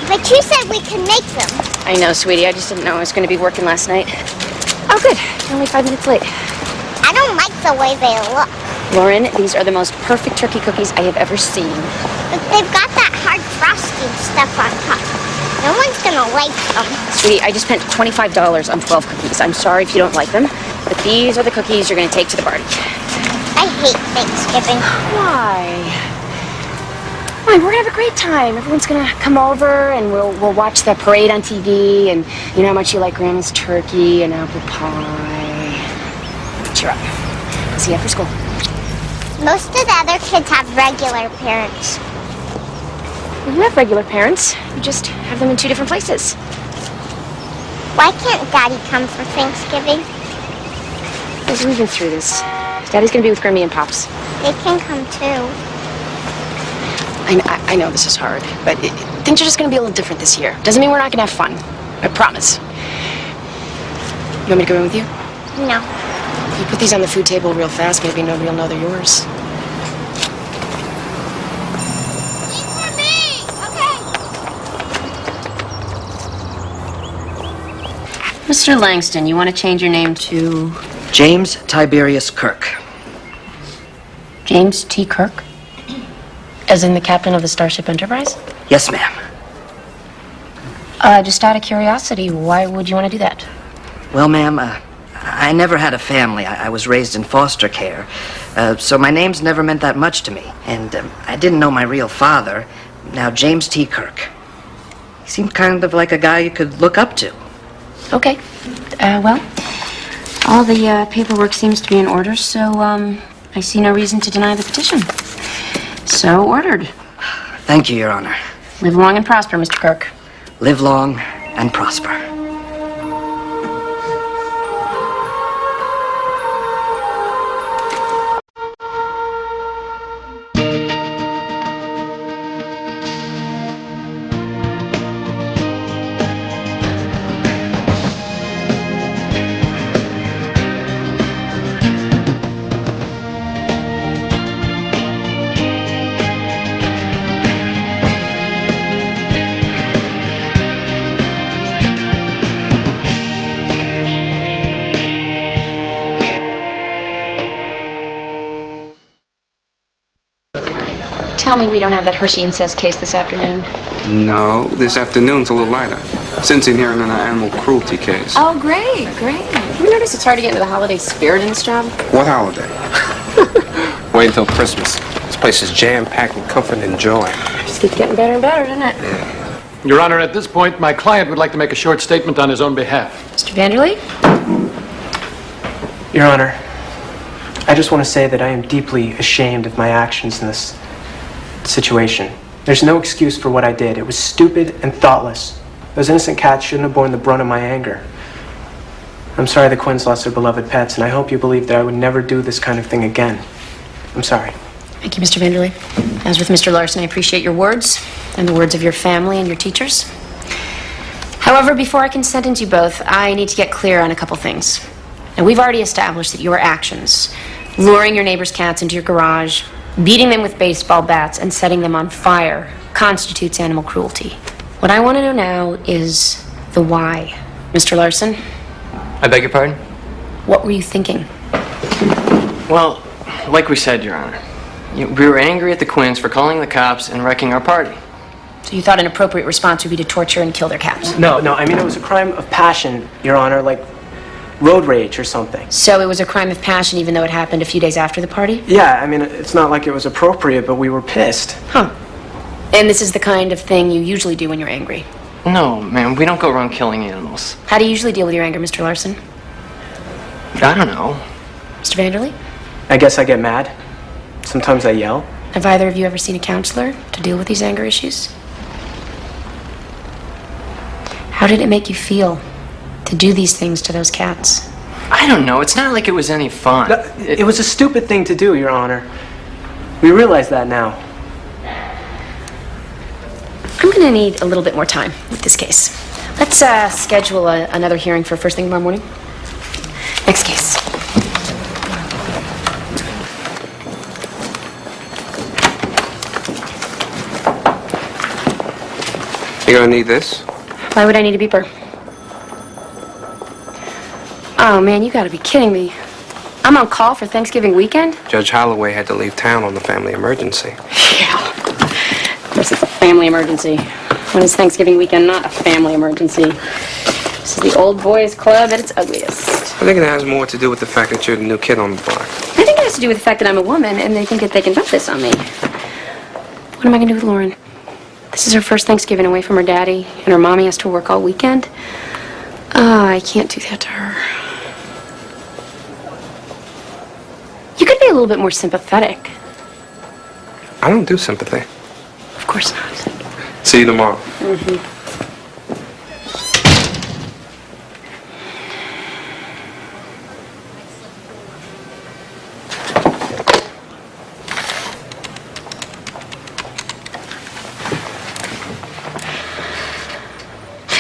But you said we could make them. I know, sweetie. I just didn't know I was going to be working last night. Oh, good. You're only 5 minutes late. I don't like the way they look. Lauren, these are the most perfect turkey cookies I have ever seen. But they've got that hard frosting stuff on top. No one's gonna like them. Sweetie, I just spent $25 on 12 cookies. I'm sorry if you don't like them, but these are the cookies you're going to take to the party. I hate Thanksgiving. Why? Why? We're going to have a great time. Everyone's going to come over, and we'll watch the parade on TV, and you know how much you like Grandma's turkey and apple pie. Cheer up. We'll see you after school. Most of the other kids have regular parents. Well, you have regular parents. You just have them in 2 different places. Why can't Daddy come for Thanksgiving? Because we've been through this. Daddy's going to be with Grammy and Pops. They can come too. I know this is hard, but things are just going to be a little different this year. Doesn't mean we're not going to have fun. I promise. You want me to go in with you? No. If you put these on the food table real fast, maybe nobody will know they're yours. Mr. Langston, you want to change your name to... James Tiberius Kirk. James T. Kirk? As in the captain of the Starship Enterprise? Yes, ma'am. Just out of curiosity, why would you want to do that? Well, ma'am, I never had a family. I was raised in foster care. So my name's never meant that much to me. And I didn't know my real father. Now, James T. Kirk. He seemed kind of like a guy you could look up to. Okay. Well, all the paperwork seems to be in order, so, I see no reason to deny the petition. So ordered. Thank you, Your Honor. Live long and prosper, Mr. Kirk. Live long and prosper. Tell me we don't have that Hershey incest case this afternoon. No, this afternoon's a little lighter. Cincy here in an animal cruelty case. Oh, great, great. You notice it's hard to get into the holiday spirit in this job? What holiday? Wait until Christmas. This place is jam-packed with comfort and joy. Just keeps getting better and better, doesn't it? Your Honor, at this point, my client would like to make a short statement on his own behalf. Mr. Vanderlee? Your Honor, I just want to say that I am deeply ashamed of my actions in this situation. There's no excuse for what I did. It was stupid and thoughtless. Those innocent cats shouldn't have borne the brunt of my anger. I'm sorry the Quinns lost their beloved pets, and I hope you believe that I would never do this kind of thing again. I'm sorry. Thank you, Mr. Vanderlee. As with Mr. Larson, I appreciate your words and the words of your family and your teachers. However, before I can sentence you both, I need to get clear on a couple things. Now, we've already established that your actions, luring your neighbor's cats into your garage, beating them with baseball bats, and setting them on fire, constitutes animal cruelty. What I want to know now is the why. Mr. Larson? I beg your pardon? What were you thinking? Well, like we said, Your Honor, we were angry at the Quinns for calling the cops and wrecking our party. So you thought an appropriate response would be to torture and kill their cats? No, I mean, it was a crime of passion, Your Honor, like road rage or something. So it was a crime of passion even though it happened a few days after the party? Yeah, I mean, it's not like it was appropriate, but we were pissed. Huh. And this is the kind of thing you usually do when you're angry? No, man, we don't go around killing animals. How do you usually deal with your anger, Mr. Larson? I don't know. Mr. Vanderlee? I guess I get mad. Sometimes I yell. Have either of you ever seen a counselor to deal with these anger issues? How did it make you feel to do these things to those cats? I don't know. It's not like it was any fun. It was a stupid thing to do, Your Honor. We realize that now. I'm going to need a little bit more time with this case. Let's schedule another hearing for first thing tomorrow morning. Next case. You're gonna need this. Why would I need a beeper? Oh, man, you gotta be kidding me. I'm on call for Thanksgiving weekend? Judge Holloway had to leave town on a family emergency. Yeah. Of course it's a family emergency. When is Thanksgiving weekend not a family emergency? This is the old boys club at its ugliest. I think it has more to do with the fact that you're the new kid on the block. I think it has to do with the fact that I'm a woman and they think that they can dump this on me. What am I gonna do with Lauren? This is her first Thanksgiving away from her daddy, and her mommy has to work all weekend. Oh, I can't do that to her. You could be a little bit more sympathetic. I don't do sympathy. Of course not. See you tomorrow. Mm-hmm.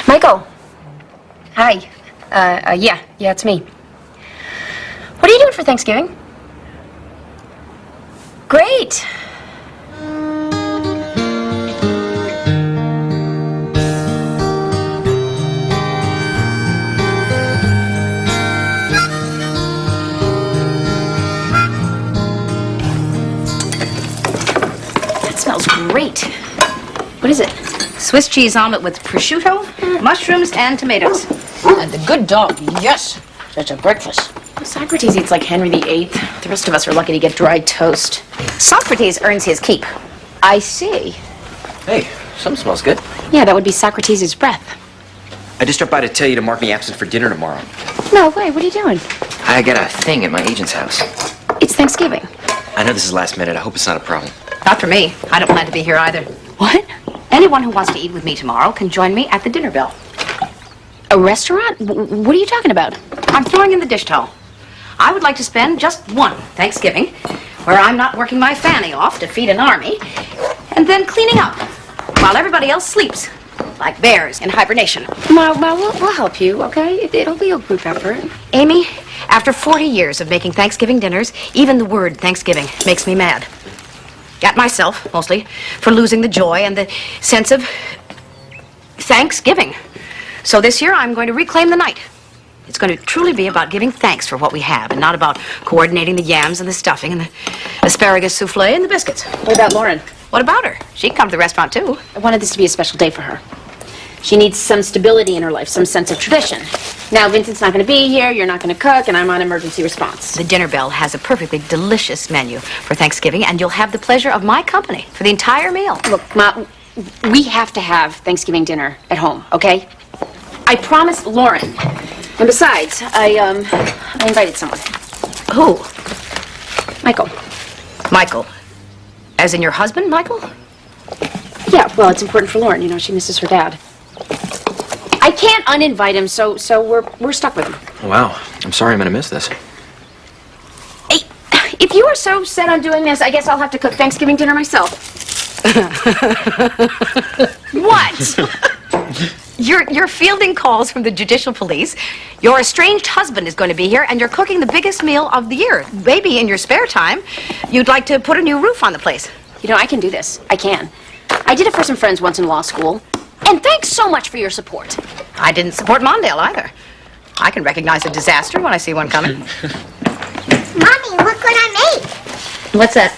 Michael. Hi. Yeah, it's me. What are you doing for Thanksgiving? Great. That smells great. What is it? Swiss cheese omelet with prosciutto, mushrooms, and tomatoes. And the good dog, yes. Such a breakfast. Socrates eats like Henry VIII. The rest of us are lucky to get dry toast. Socrates earns his keep. I see. Hey, something smells good. Yeah, that would be Socrates' breath. I just dropped by to tell you to mark me absent for dinner tomorrow. No way, what are you doing? I got a thing at my agent's house. It's Thanksgiving. I know this is last minute. I hope it's not a problem. Not for me. I don't plan to be here either. What? Anyone who wants to eat with me tomorrow can join me at the dinner bell. A restaurant? What are you talking about? I'm throwing in the dish towel. I would like to spend just one Thanksgiving where I'm not working my fanny off to feed an army and then cleaning up while everybody else sleeps, like bears in hibernation. Ma, we'll help you, okay? It'll be a group effort. Amy, after 40 years of making Thanksgiving dinners, even the word Thanksgiving makes me mad. At myself, mostly, for losing the joy and the sense of Thanksgiving. So this year, I'm going to reclaim the night. It's going to truly be about giving thanks for what we have and not about coordinating the yams and the stuffing and the asparagus souffle and the biscuits. What about Lauren? What about her? She can come to the restaurant, too. I wanted this to be a special day for her. She needs some stability in her life, some sense of tradition. Now, Vincent's not going to be here, you're not going to cook, and I'm on emergency response. The dinner bell has a perfectly delicious menu for Thanksgiving, and you'll have the pleasure of my company for the entire meal. Look, Ma, we have to have Thanksgiving dinner at home, okay? I promised Lauren. And besides, I invited someone. Who? Michael. Michael. As in your husband, Michael? Yeah, well, it's important for Lauren. You know, she misses her dad. I can't uninvite him, so we're stuck with him. Wow. I'm sorry I'm gonna miss this. Hey, if you are so set on doing this, I guess I'll have to cook Thanksgiving dinner myself. What? You're fielding calls from the judicial police. Your estranged husband is going to be here, and you're cooking the biggest meal of the year. Maybe in your spare time, you'd like to put a new roof on the place. You know, I can do this. I can. I did it for some friends once in law school. And thanks so much for your support. I didn't support Mondale either. I can recognize a disaster when I see one coming. Mommy, look what I made. What's that?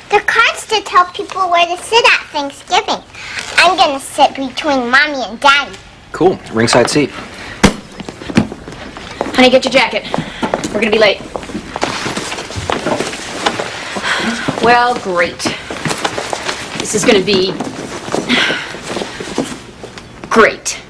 The cards to tell people where to sit at Thanksgiving. I'm gonna sit between Mommy and Daddy. Cool. Ringside seat. Honey, get your jacket. We're gonna be late. Well, great. This is gonna be great.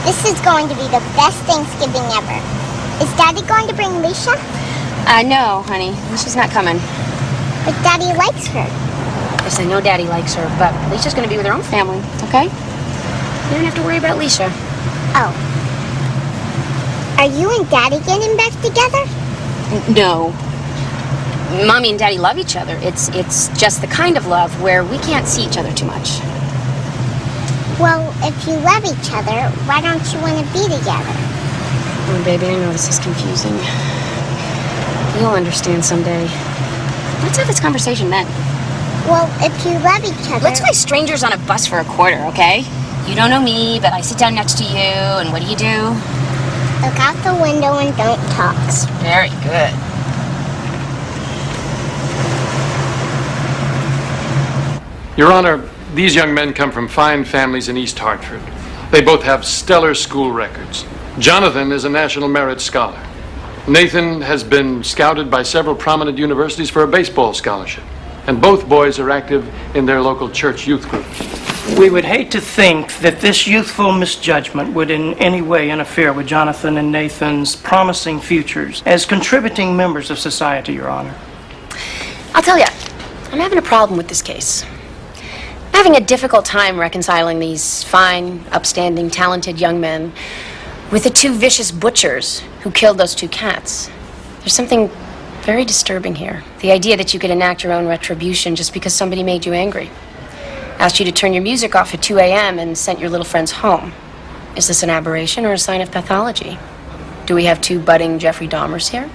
This is going to be the best Thanksgiving ever. Is Daddy going to bring Leisha? No, honey. She's not coming. But Daddy likes her. Yes, I know Daddy likes her, but Leisha's gonna be with her own family, okay? You don't have to worry about Leisha. Oh. Are you and Daddy getting back together? No. Mommy and Daddy love each other. It's just the kind of love where we can't see each other too much. Well, if you love each other, why don't you want to be together? Oh, baby, I know this is confusing. You'll understand someday. Let's have this conversation then. Well, if you love each other... Let's play strangers on a bus for a quarter, okay? You don't know me, but I sit down next to you, and what do you do? Look out the window and don't talk. Very good. Your Honor, these young men come from fine families in East Hartford. They both have stellar school records. Jonathan is a National Merit Scholar. Nathan has been scouted by several prominent universities for a baseball scholarship. And both boys are active in their local church youth groups. We would hate to think that this youthful misjudgment would in any way interfere with Jonathan and Nathan's promising futures as contributing members of society, Your Honor. I'll tell you, I'm having a problem with this case. I'm having a difficult time reconciling these fine, upstanding, talented young men with the two vicious butchers who killed those two cats. There's something very disturbing here. The idea that you could enact your own retribution just because somebody made you angry. Asked you to turn your music off at 2 a.m. and sent your little friends home. Is this an aberration or a sign of pathology? Do we have two budding Jeffrey Dahmers here?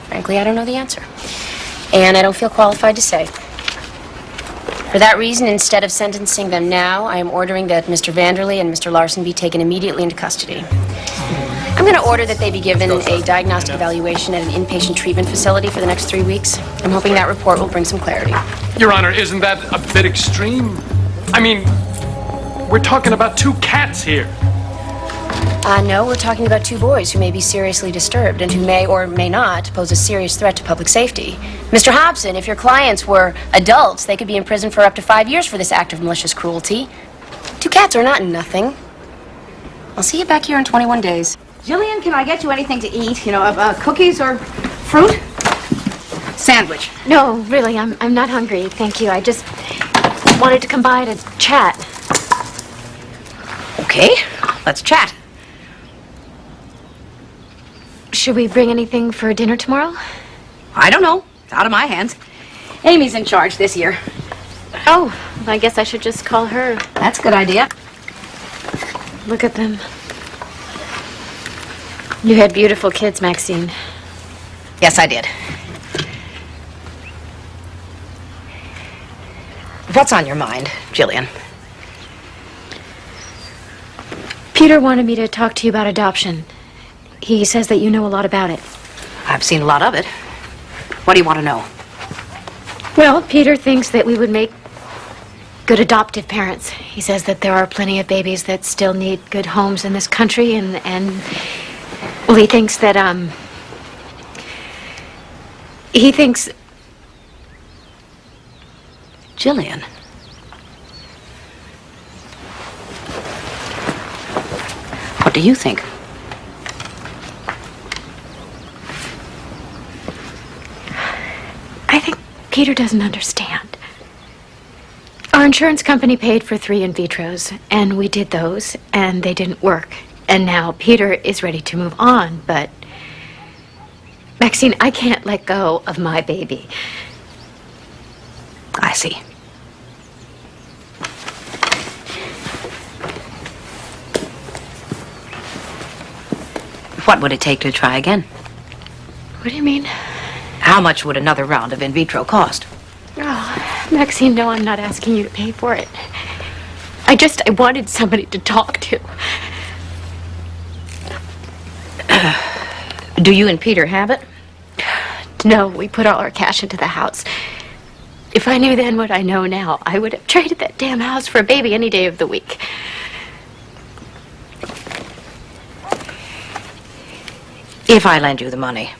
Frankly, I don't know the answer. And I don't feel qualified to say. For that reason, instead of sentencing them now, I am ordering that Mr. Vanderley and Mr. Larson be taken immediately into custody. I'm going to order that they be given a diagnostic evaluation at an inpatient treatment facility for the next 3 weeks. I'm hoping that report will bring some clarity. Your Honor, isn't that a bit extreme? I mean, we're talking about two cats here. No, we're talking about two boys who may be seriously disturbed and who may or may not pose a serious threat to public safety. Mr. Hobson, if your clients were adults, they could be in prison for up to 5 years for this act of malicious cruelty. Two cats are not nothing. I'll see you back here in 21 days. Jillian, can I get you anything to eat? You know, cookies or fruit? Sandwich. No, really, I'm not hungry, thank you. I just wanted to come by to chat. Okay, let's chat. Should we bring anything for dinner tomorrow? I don't know. It's out of my hands. Amy's in charge this year. Oh, I guess I should just call her. That's a good idea. Look at them. You had beautiful kids, Maxine. Yes, I did. What's on your mind, Jillian? Peter wanted me to talk to you about adoption. He says that you know a lot about it. I've seen a lot of it. What do you want to know? Well, Peter thinks that we would make good adoptive parents. He says that there are plenty of babies that still need good homes in this country, and well, he thinks that, Jillian. What do you think? I think Peter doesn't understand. Our insurance company paid for 3 in vitros, and we did those, and they didn't work. And now Peter is ready to move on, but Maxine, I can't let go of my baby. I see. What would it take to try again? What do you mean? How much would another round of in vitro cost? Oh, Maxine, no, I'm not asking you to pay for it. I wanted somebody to talk to. Do you and Peter have it? No, we put all our cash into the house. If I knew then what I know now, I would have traded that damn house for a baby any day of the week. If I lend you the money,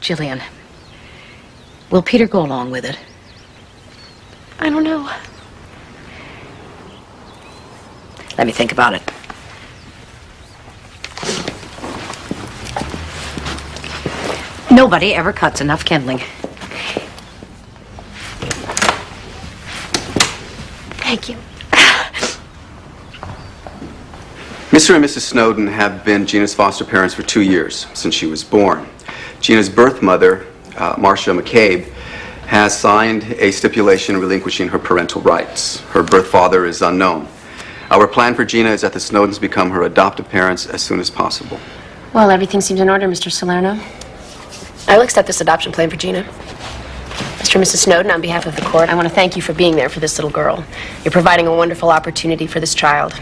Jillian, will Peter go along with it? I don't know. Let me think about it. Nobody ever cuts enough kindling. Thank you. Mr. and Mrs. Snowden have been Gina's foster parents for 2 years, since she was born. Gina's birth mother, Marcia McCabe, has signed a stipulation relinquishing her parental rights. Her birth father is unknown. Our plan for Gina is that the Snowdens become her adoptive parents as soon as possible. Well, everything seems in order, Mr. Salerno. I will accept this adoption plan for Gina. Mr. and Mrs. Snowden, on behalf of the court, I want to thank you for being there for this little girl. You're providing a wonderful opportunity for this child.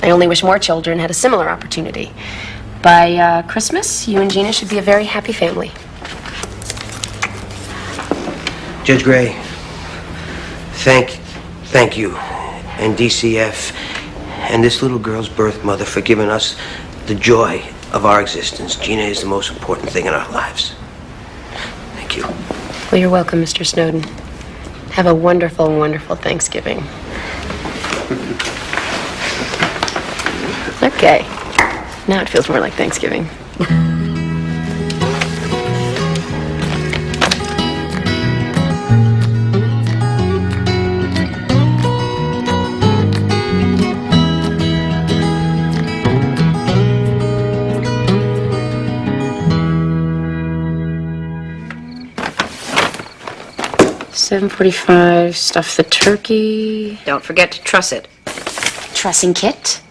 I only wish more children had a similar opportunity. By Christmas, you and Gina should be a very happy family. Judge Gray, thank you, and DCF, and this little girl's birth mother for giving us the joy of our existence. Gina is the most important thing in our lives. Thank you. Well, you're welcome, Mr. Snowden. Have a wonderful, wonderful Thanksgiving. Okay. Now it feels more like Thanksgiving. $7:45, stuff the turkey. Don't forget to truss it. Trussing kit.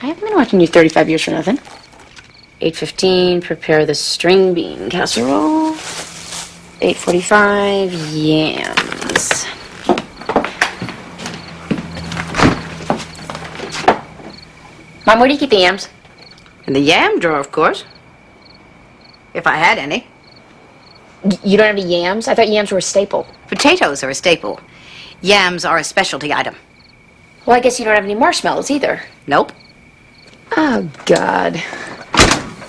I haven't been watching you 35 years for nothing. 8:15, prepare the string bean casserole. 8:45, yams. Mom, where do you keep the yams? In the yam drawer, of course. If I had any. You don't have any yams? I thought yams were a staple. Potatoes are a staple. Yams are a specialty item. Well, I guess you don't have any marshmallows either. Nope. Oh, God.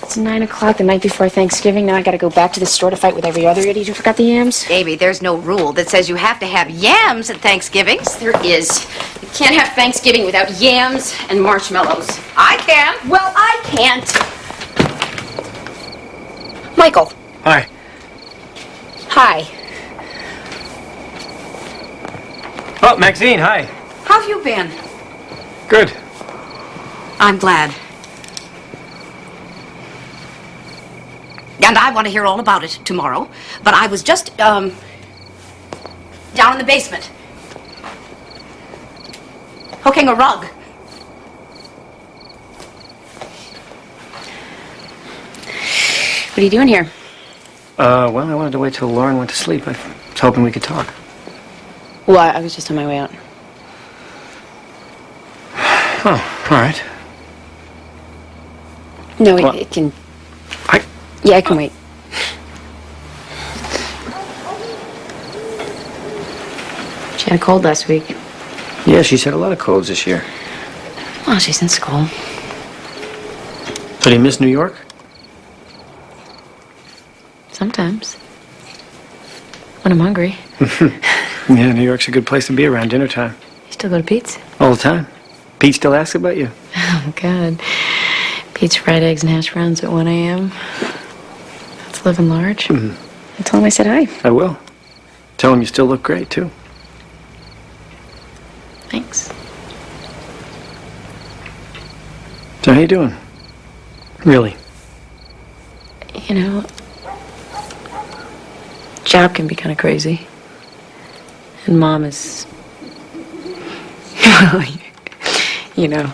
It's 9 o'clock the night before Thanksgiving. Now I gotta go back to the store to fight with every other idiot who forgot the yams. Baby, there's no rule that says you have to have yams at Thanksgiving. Yes, there is. You can't have Thanksgiving without yams and marshmallows. I can. Well, I can't. Michael. Hi. Hi. Oh, Maxine, hi. How have you been? Good. I'm glad. And I want to hear all about it tomorrow. But I was just, down in the basement. Hooking a rug. What are you doing here? Well, I wanted to wait till Lauren went to sleep. I was hoping we could talk. Well, I was just on my way out. Oh, all right. No, Well, it can... I... Yeah, I can wait. She had a cold last week. Yeah, she's had a lot of colds this year. Well, she's in school. So do you miss New York? Sometimes. When I'm hungry. Yeah, New York's a good place to be around dinner time. You still go to Pete's? All the time. Pete still asks about you. Oh, God. Pete's fried eggs and hash browns at 1 a.m. That's living large. Mm-hmm. I told him I said hi. I will. Tell him you still look great, too. Thanks. So how you doing? Really? You know, job can be kind of crazy. And Mom is... you know.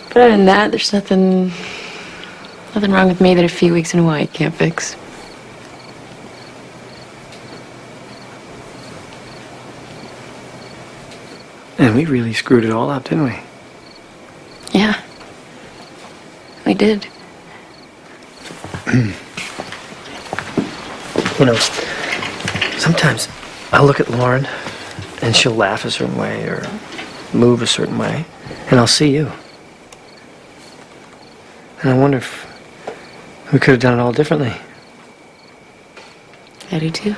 But other than that, there's nothing wrong with me that a few weeks in Hawaii can't fix. And we really screwed it all up, didn't we? Yeah. We did. You know, sometimes I'll look at Lauren and she'll laugh a certain way or move a certain way, and I'll see you. And I wonder if we could have done it all differently. I do too.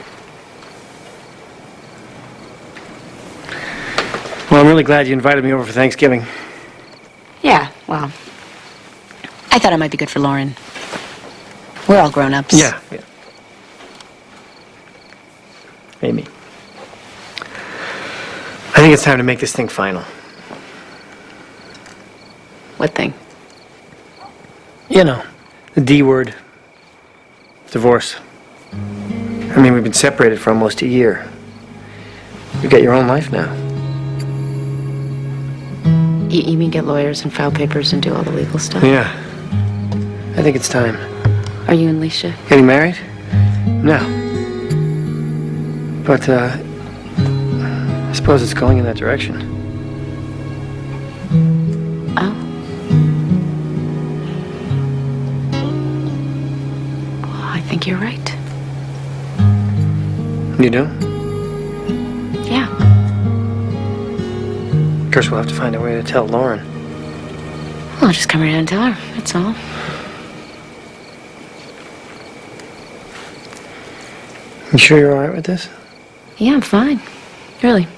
Well, I'm really glad you invited me over for Thanksgiving. Yeah, well, I thought it might be good for Lauren. We're all grown-ups. Yeah. Maybe. I think it's time to make this thing final. What thing? You know, the D word. Divorce. I mean, we've been separated for almost a year. You've got your own life now. You mean get lawyers and file papers and do all the legal stuff? Yeah. I think it's time. Are you and Leisha? Getting married? No. But, I suppose it's going in that direction. Oh. Well, I think you're right. You do? Yeah. Of course, we'll have to find a way to tell Lauren. Well, I'll just come right out and tell her. That's all. You sure you're all right with this? Yeah, I'm fine. Really.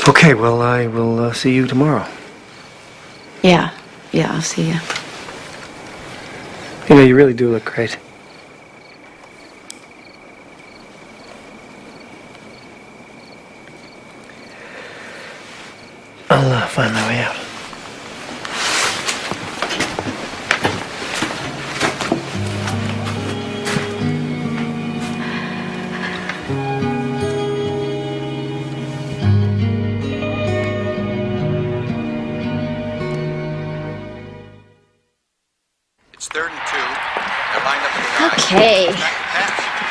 Okay, well, I will see you tomorrow. Yeah. Yeah, I'll see you. You know, you really do look great. I'll find my way out. It's 3rd and 2. They're lined up in the line. Okay.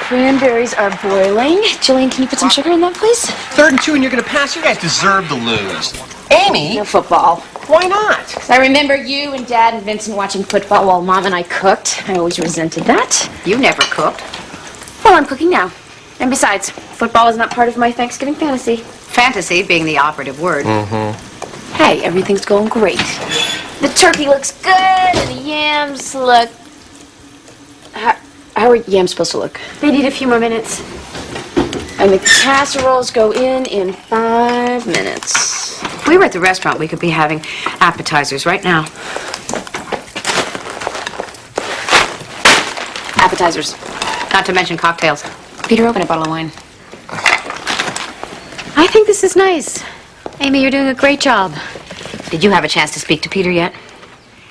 Cranberries are boiling. Jillian, can you put some sugar in that, please? 3rd and 2, and you're going to pass? You guys deserve to lose. Amy! No football. Why not? 'Cause I remember you and Dad and Vincent watching football while Mom and I cooked. I always resented that. You never cooked. Well, I'm cooking now. And besides, football is not part of my Thanksgiving fantasy. Fantasy being the operative word. Mm-hmm. Hey, everything's going great. The turkey looks good, and the yams look... How are yams supposed to look? They need a few more minutes. And the casseroles go in 5 minutes. If we were at the restaurant, we could be having appetizers right now. Appetizers. Not to mention cocktails. Peter, open a bottle of wine. I think this is nice. Amy, you're doing a great job. Did you have a chance to speak to Peter yet?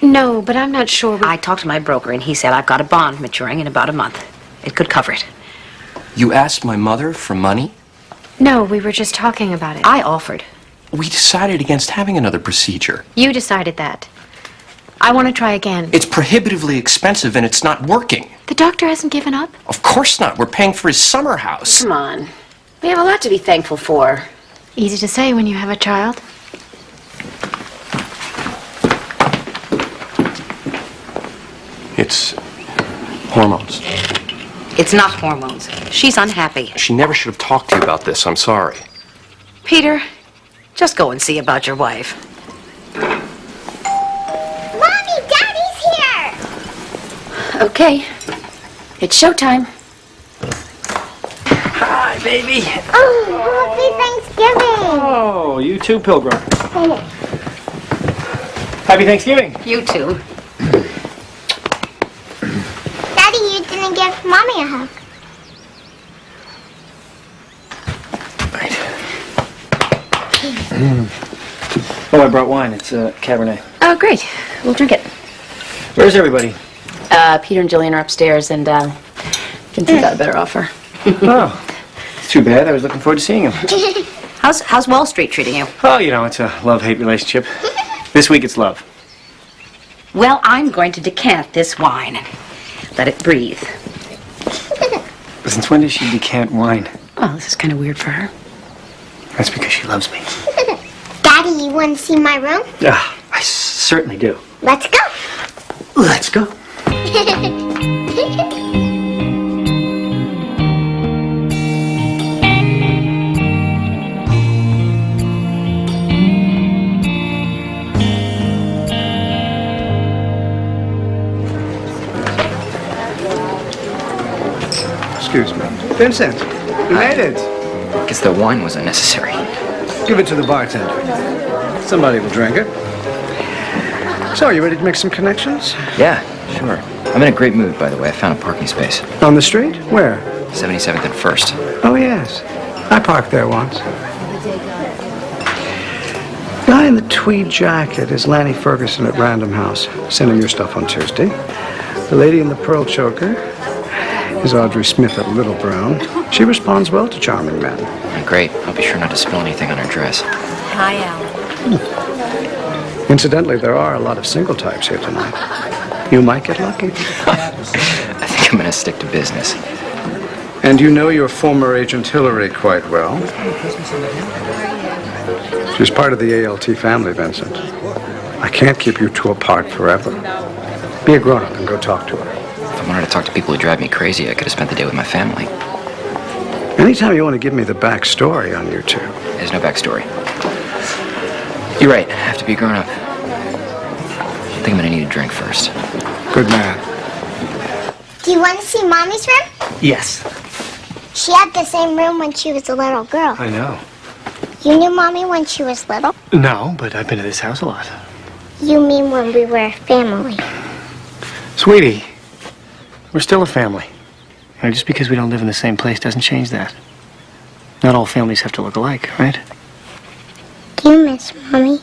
No, but I'm not sure. I talked to my broker, and he said I've got a bond maturing in about a month. It could cover it. You asked my mother for money? No, we were just talking about it. I offered. We decided against having another procedure. You decided that. I want to try again. It's prohibitively expensive and it's not working. The doctor hasn't given up? Of course not. We're paying for his summer house. Come on. We have a lot to be thankful for. Easy to say when you have a child. It's hormones. It's not hormones. She's unhappy. She never should have talked to you about this. I'm sorry. Peter, just go and see about your wife. Mommy, Daddy's here! Okay. It's showtime. Hi, baby. Oh, happy Thanksgiving! Oh, you too, Pilgrim. Happy Thanksgiving. You too. Daddy, you didn't give Mommy a hug. Oh, I brought wine. It's Cabernet. Oh, great. We'll drink it. Where's everybody? Peter and Jillian are upstairs, and Vincent got a better offer. Oh, it's too bad. I was looking forward to seeing him. How's Wall Street treating you? Oh, you know, it's a love-hate relationship. This week it's love. Well, I'm going to decant this wine and let it breathe. Since when does she decant wine? Well, this is kind of weird for her. That's because she loves me. Daddy, you want to see my room? Ah, I certainly do. Let's go. Let's go. Excuse me. Vincent, you made it. Guess the wine was unnecessary. Give it to the bartender. Somebody will drink it. So, you ready to make some connections? Yeah, sure. I'm in a great mood, by the way. I found a parking space. On the street? Where? 77th and 1st. Oh, yes. I parked there once. Guy in the tweed jacket is Lanny Ferguson at Random House. Send him your stuff on Tuesday. The lady in the pearl choker is Audrey Smith at Little Brown. She responds well to charming men. Great. I'll be sure not to spill anything on her dress. Hi, Alan. Incidentally, there are a lot of single types here tonight. You might get lucky. I think I'm going to stick to business. And you know your former agent Hillary quite well. She's part of the ALT family, Vincent. I can't keep you two apart forever. Be a grown-up and go talk to her. If I wanted to talk to people who drive me crazy, I could have spent the day with my family. Anytime you want to give me the backstory on you two. There's no backstory. You're right. I have to be a grown-up. I think I'm going to need a drink first. Good man. Do you want to see Mommy's room? Yes. She had the same room when she was a little girl. I know. You knew Mommy when she was little? No, but I've been to this house a lot. You mean when we were a family? Sweetie, we're still a family. You know, just because we don't live in the same place doesn't change that. Not all families have to look alike, right? Do you miss Mommy?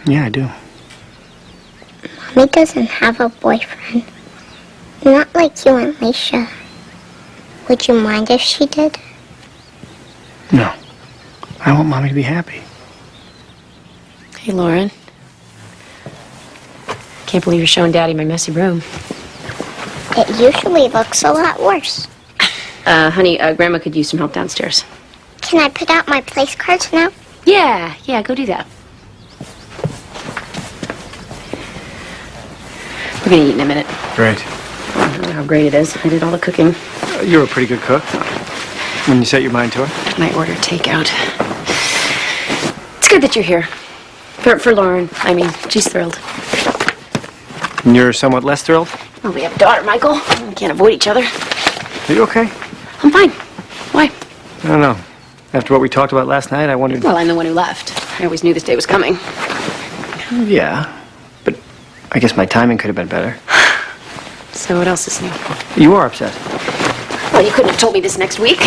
Yeah, I do. Mommy doesn't have a boyfriend. Not like you and Leisha. Would you mind if she did? No. I want Mommy to be happy. Hey, Lauren. Can't believe you're showing Daddy my messy room. It usually looks a lot worse. Honey, Grandma could use some help downstairs. Can I put out my place cards now? Yeah, go do that. We're gonna eat in a minute. Great. I don't know how great it is. I did all the cooking. You're a pretty good cook. When you set your mind to it. Might order takeout. It's good that you're here. For Lauren, I mean, she's thrilled. And you're somewhat less thrilled? Well, we have a daughter, Michael. We can't avoid each other. Are you okay? I'm fine. Why? I don't know. After what we talked about last night, I wondered... Well, I'm the one who left. I always knew this day was coming. Yeah, but I guess my timing could have been better. So what else is new? You are upset. Well, you couldn't have told me this next week.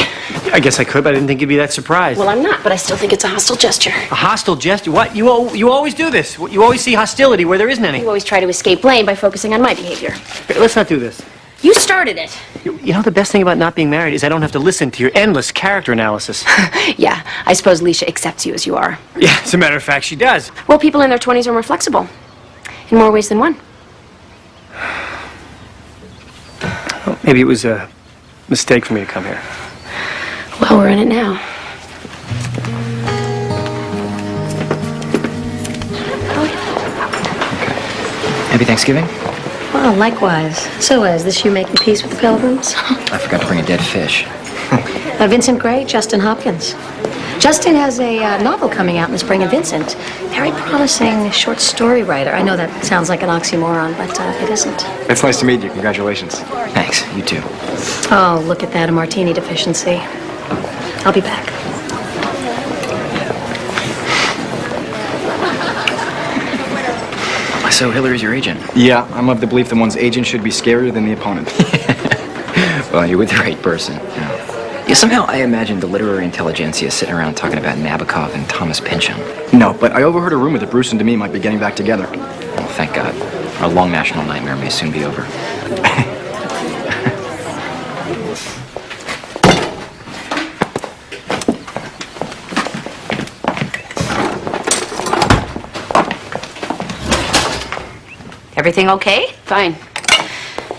I guess I could, but I didn't think you'd be that surprised. Well, I'm not, but I still think it's a hostile gesture. A hostile gesture? What? You always do this. You always see hostility where there isn't any. You always try to escape blame by focusing on my behavior. Okay, let's not do this. You started it. You know, the best thing about not being married is I don't have to listen to your endless character analysis. Yeah, I suppose Leisha accepts you as you are. Yeah, as a matter of fact, she does. Well, people in their 20s are more flexible. In more ways than one. Well, maybe it was a mistake for me to come here. Well, we're in it now. Happy Thanksgiving? Well, likewise. So, is this you making peace with the Pilgrims? I forgot to bring a dead fish. Vincent Gray, Justin Hopkins. Justin has a novel coming out in the spring, and Vincent, very promising short story writer. I know that sounds like an oxymoron, but it isn't. It's nice to meet you. Congratulations. Thanks. You too. Oh, look at that, a martini deficiency. I'll be back. So Hillary's your agent? Yeah, I'm of the belief that one's agent should be scarier than the opponent. Well, you're with the right person. Yeah, somehow I imagined the literary intelligentsia sitting around talking about Nabokov and Thomas Pynchon. No, but I overheard a rumor that Bruce and Demi might be getting back together. Oh, thank God. Our long national nightmare may soon be over. Everything okay? Fine.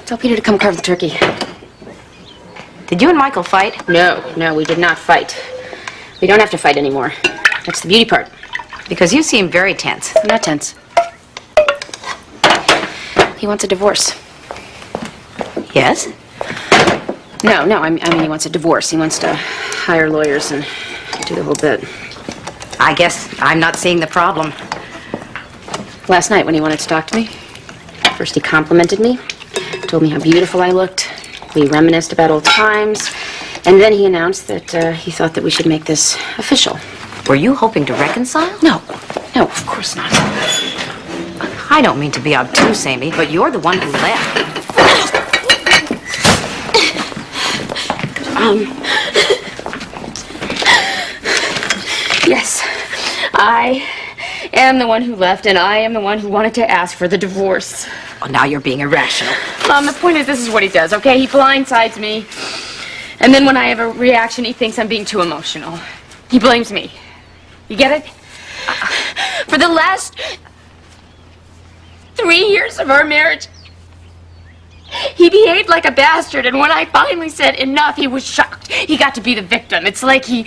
Tell Peter to come carve the turkey. Did you and Michael fight? No, we did not fight. We don't have to fight anymore. That's the beauty part. Because you seem very tense. I'm not tense. He wants a divorce. Yes? No, I mean he wants a divorce. He wants to hire lawyers and do the whole bit. I guess I'm not seeing the problem. Last night when he wanted to talk to me, first he complimented me, told me how beautiful I looked. We reminisced about old times, and then he announced that he thought that we should make this official. Were you hoping to reconcile? No, of course not. I don't mean to be obtuse, Amy, but you're the one who left. Yes, I am the one who left, and I am the one who wanted to ask for the divorce. Well, now you're being irrational. Mom, the point is, this is what he does, okay? He blindsides me. And then when I have a reaction, he thinks I'm being too emotional. He blames me. You get it? For the last 3 years of our marriage, he behaved like a bastard, and when I finally said enough, he was shocked. He got to be the victim. It's like he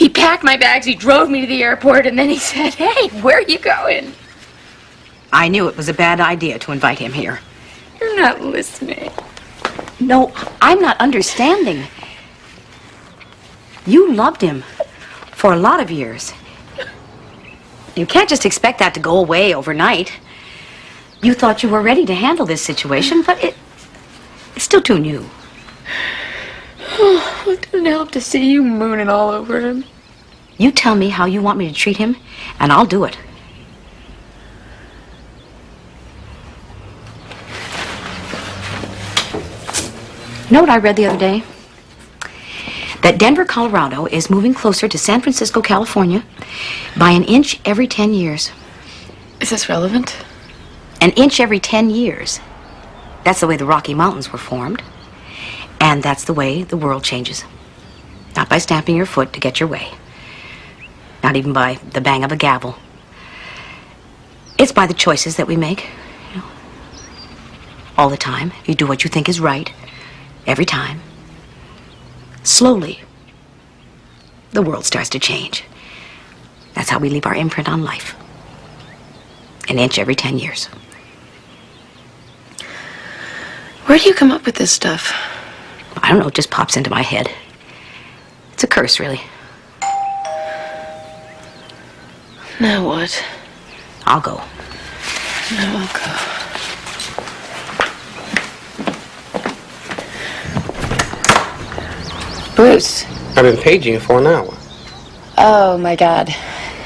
packed my bags, he drove me to the airport, and then he said, "Hey, where are you going?" I knew it was a bad idea to invite him here. You're not listening. No, I'm not understanding. You loved him for a lot of years. You can't just expect that to go away overnight. You thought you were ready to handle this situation, but it's still too new. Oh, it didn't help to see you mooning all over him. You tell me how you want me to treat him, and I'll do it. You know what I read the other day? That Denver, Colorado is moving closer to San Francisco, California by an inch every 10 years. Is this relevant? An inch every 10 years. That's the way the Rocky Mountains were formed. And that's the way the world changes. Not by stamping your foot to get your way. Not even by the bang of a gavel. It's by the choices that we make. You know, all the time. You do what you think is right. Every time. Slowly, the world starts to change. That's how we leave our imprint on life. An inch every 10 years. Where do you come up with this stuff? I don't know, it just pops into my head. It's a curse, really. Now what? I'll go. Now I'll go. Bruce. I've been paging you for an hour. Oh, my God.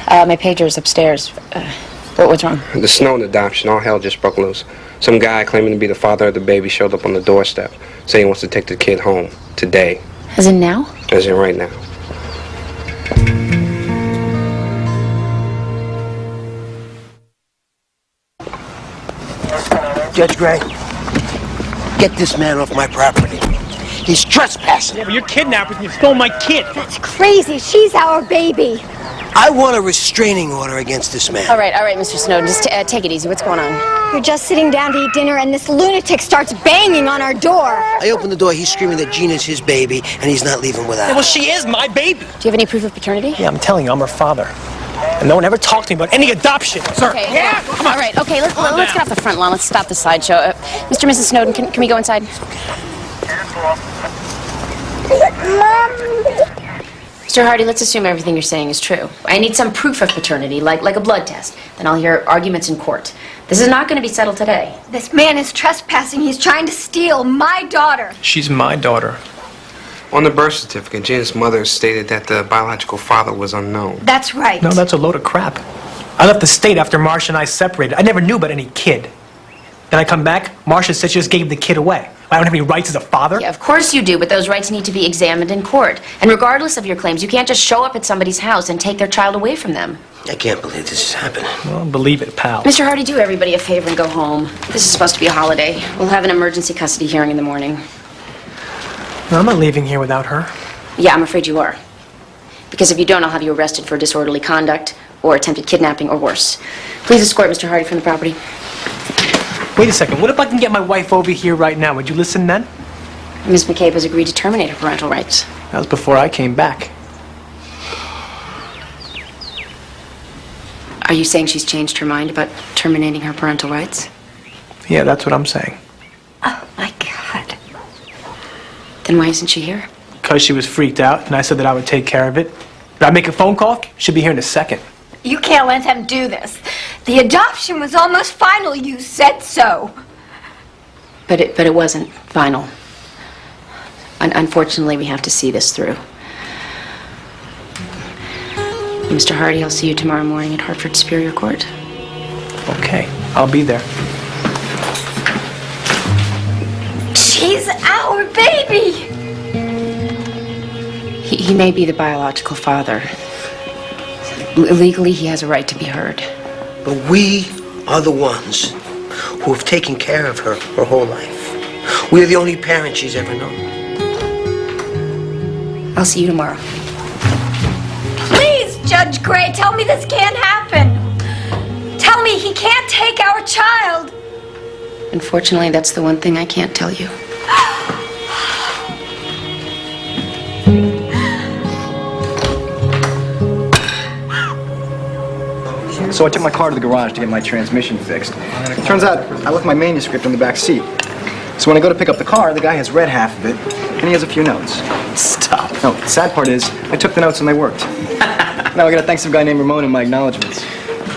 My pager's upstairs. What's wrong? The Snowden adoption, all hell just broke loose. Some guy claiming to be the father of the baby showed up on the doorstep, saying he wants to take the kid home today. As in now? As in right now. Judge Gray, get this man off my property. He's trespassing. Yeah, but you're kidnappers and you stole my kid. That's crazy. She's our baby. I want a restraining order against this man. All right, Mr. Snowden. Just take it easy. What's going on? We're just sitting down to eat dinner, and this lunatic starts banging on our door. I open the door, he's screaming that Gina's his baby, and he's not leaving without her. Well, she is my baby. Do you have any proof of paternity? Yeah, I'm telling you, I'm her father. And no one ever talked to me about any adoption, sir. Okay, yeah. All right, okay, let's get off the front lawn. Let's stop the sideshow. Mr. and Mrs. Snowden, can we go inside? Mr. Hardy, let's assume everything you're saying is true. I need some proof of paternity, like a blood test. Then I'll hear arguments in court. This is not going to be settled today. This man is trespassing. He's trying to steal my daughter. She's my daughter. On the birth certificate, Gina's mother stated that the biological father was unknown. That's right. No, that's a load of crap. I left the state after Marcia and I separated. I never knew about any kid. Then I come back, Marcia said she just gave the kid away. I don't have any rights as a father? Yeah, of course you do, but those rights need to be examined in court. And regardless of your claims, you can't just show up at somebody's house and take their child away from them. I can't believe this is happening. Well, believe it, pal. Mr. Hardy, do everybody a favor and go home. This is supposed to be a holiday. We'll have an emergency custody hearing in the morning. No, I'm not leaving here without her. Yeah, I'm afraid you are. Because if you don't, I'll have you arrested for disorderly conduct or attempted kidnapping or worse. Please escort Mr. Hardy from the property. Wait a second. What if I can get my wife over here right now? Would you listen then? Ms. McCabe has agreed to terminate her parental rights. That was before I came back. Are you saying she's changed her mind about terminating her parental rights? Yeah, that's what I'm saying. Oh, my God. Then why isn't she here? Because she was freaked out, and I said that I would take care of it. Did I make a phone call? She'll be here in a second. You can't let them do this. The adoption was almost final. You said so. But it wasn't final. Unfortunately, we have to see this through. Mr. Hardy, I'll see you tomorrow morning at Hartford Superior Court. Okay, I'll be there. She's our baby. He may be the biological father, Legally, he has a right to be heard. But we are the ones who have taken care of her whole life. We are the only parents she's ever known. I'll see you tomorrow. Please, Judge Gray, tell me this can't happen. Tell me he can't take our child. Unfortunately, that's the one thing I can't tell you. So I took my car to the garage to get my transmission fixed. Turns out I left my manuscript in the back seat. So when I go to pick up the car, the guy has read half of it, and he has a few notes. Stop. No, the sad part is, I took the notes and they worked. Now I gotta thank some guy named Ramon in my acknowledgments.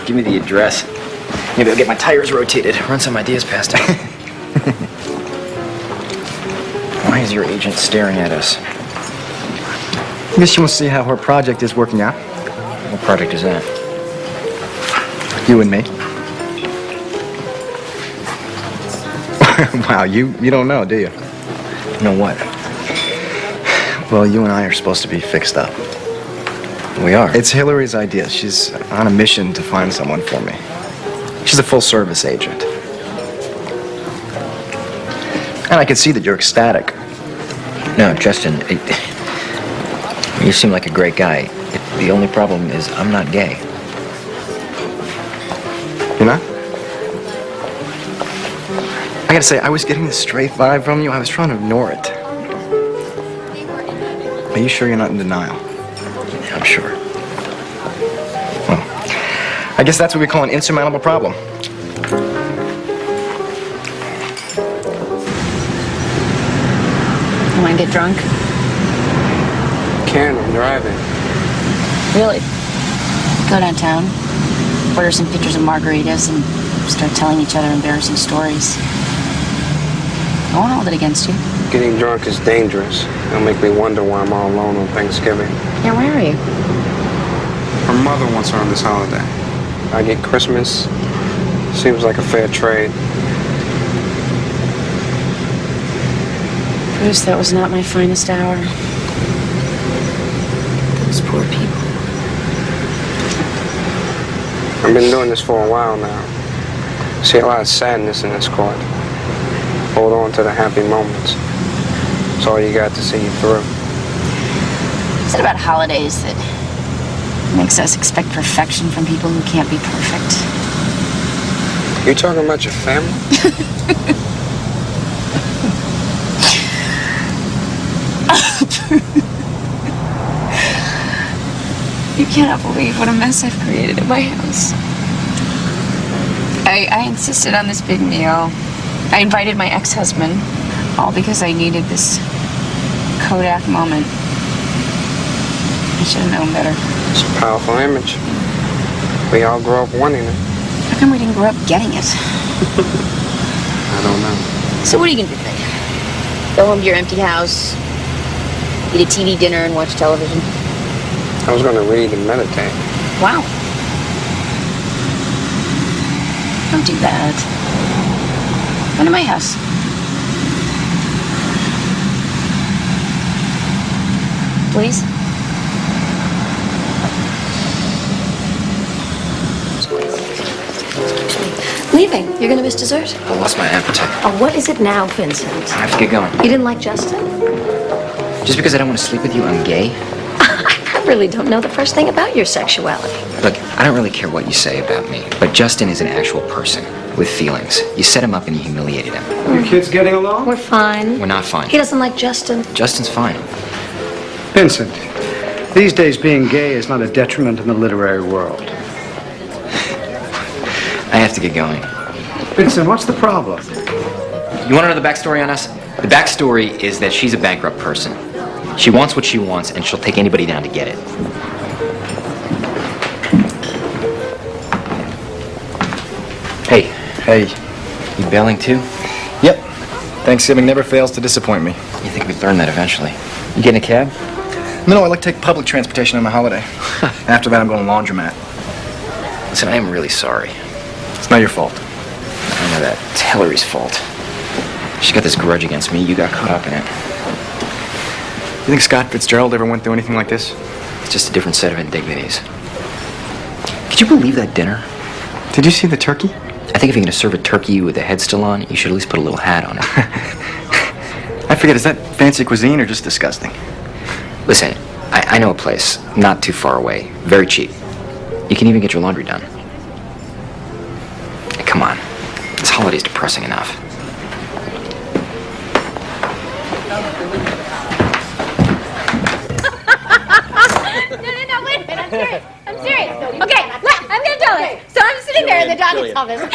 Give me the address. Maybe I'll get my tires rotated, run some ideas past him. Why is your agent staring at us? I guess she wants to see how her project is working out. What project is that? You and me. Wow, you don't know, do you? Know what? Well, you and I are supposed to be fixed up. We are. It's Hillary's idea. She's on a mission to find someone for me. She's a full-service agent. And I can see that you're ecstatic. No, Justin, you seem like a great guy. The only problem is I'm not gay. You're not? I gotta say, I was getting this straight vibe from you. I was trying to ignore it. Are you sure you're not in denial? Yeah, I'm sure. Well, I guess that's what we call an insurmountable problem. You want to get drunk? Karen, I'm driving. Really? Go downtown, order some pictures of margaritas, and start telling each other embarrassing stories. I won't hold it against you. Getting drunk is dangerous. It'll make me wonder why I'm all alone on Thanksgiving. Yeah, where are you? Her mother wants her on this holiday. I get Christmas. Seems like a fair trade. Bruce, that was not my finest hour. Those poor people. I've been doing this for a while now. See a lot of sadness in this court. Hold on to the happy moments. It's all you got to see you through. Is it about holidays that makes us expect perfection from people who can't be perfect? You talking about your family? You cannot believe what a mess I've created at my house. I insisted on this big meal. I invited my ex-husband, all because I needed this Kodak moment. I should have known better. It's a powerful image. We all grew up wanting it. How come we didn't grow up getting it? I don't know. So what are you gonna do today? Go home to your empty house, eat a TV dinner, and watch television? I was going to read and meditate. Wow. Don't do that. Come to my house. Please? Leaving. You're gonna miss dessert? I lost my appetite. Oh, what is it now, Vincent? I have to get going. You didn't like Justin? Just because I don't want to sleep with you, I'm gay? I really don't know the first thing about your sexuality. Look, I don't really care what you say about me, but Justin is an actual person with feelings. You set him up and you humiliated him. You kids getting along? We're fine. We're not fine. He doesn't like Justin. Justin's fine. Vincent, these days being gay is not a detriment in the literary world. I have to get going. Vincent, what's the problem? You want to know the backstory on us? The backstory is that she's a bankrupt person. She wants what she wants, and she'll take anybody down to get it. Hey. Hey. You bailing too? Yep. Thanksgiving never fails to disappoint me. You think we'd learn that eventually? You getting a cab? No, I like to take public transportation on my holiday. After that, I'm going to laundromat. Listen, I am really sorry. It's not your fault. I know that. It's Hillary's fault. She got this grudge against me. You got caught up in it. You think Scott Fitzgerald ever went through anything like this? It's just a different set of indignities. Could you believe that dinner? Did you see the turkey? I think if you're going to serve a turkey with the head still on, you should at least put a little hat on it. I forget, is that fancy cuisine or just disgusting? Listen, I know a place not too far away, very cheap. You can even get your laundry done. Hey, come on. This holiday's depressing enough. No, wait a minute. I'm serious. Okay, I'm going to tell it. So I'm sitting there in the doctor's office. Wait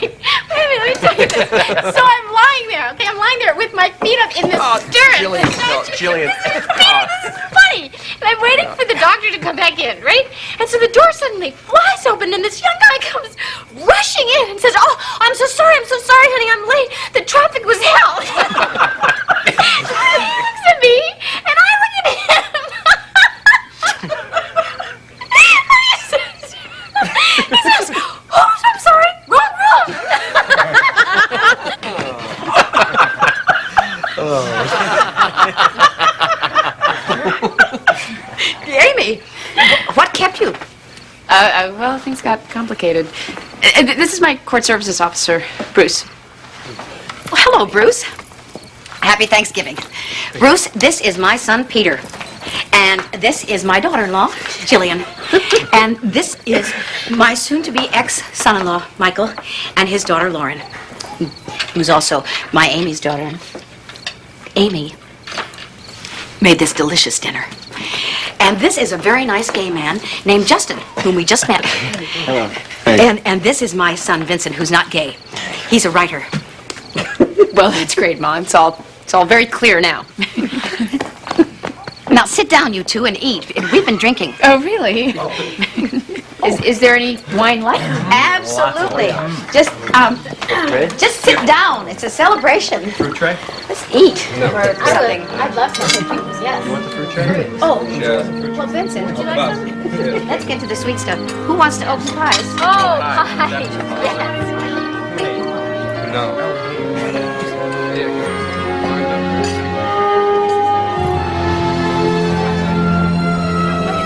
a minute, let me tell you this. So I'm lying there, okay? I'm lying there with my feet up in the stirrups. Jillian. This is funny. And I'm waiting for the doctor to come back in, right? And so the door suddenly flies open, and this young guy comes rushing in and says, "Oh, I'm so sorry, honey, I'm late. The traffic was hell." He looks at me, and I look at him. He says, "Oh, I'm sorry, wrong room." Amy, what kept you? Well, things got complicated. This is my court services officer, Bruce. Well, hello, Bruce. Happy Thanksgiving. Bruce, this is my son, Peter. And this is my daughter-in-law, Jillian. And this is my soon-to-be ex-son-in-law, Michael, and his daughter, Lauren, who's also my Amy's daughter. Amy made this delicious dinner. And this is a very nice gay man named Justin, whom we just met. Hello. And this is my son, Vincent, who's not gay. He's a writer. Well, that's great, Ma. It's all very clear now. Now sit down, you two, and eat. We've been drinking. Oh, really? Is there any wine left? Absolutely. Just sit down. It's a celebration. Fruit tray? Let's eat. Or something. I'd love some. Yes. You want the fruit tray? Oh, well, Vincent, would you like some? Let's get to the sweet stuff. Who wants to open pies? Oh, hi. Yes. No.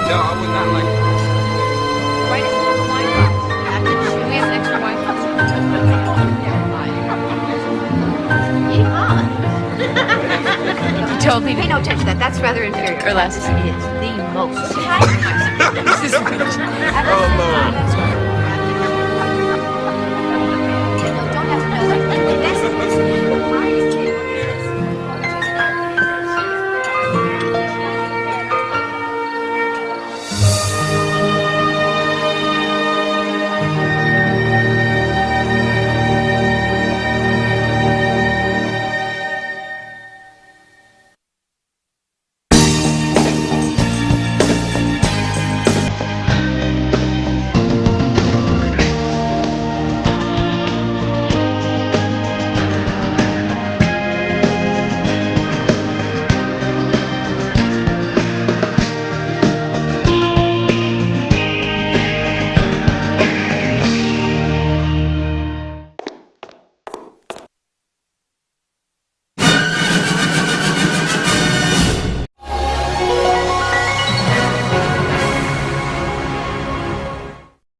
No, I would not like Told me. Pay no attention to that. That's rather inferior. Or less. This is the most. Oh, Lord.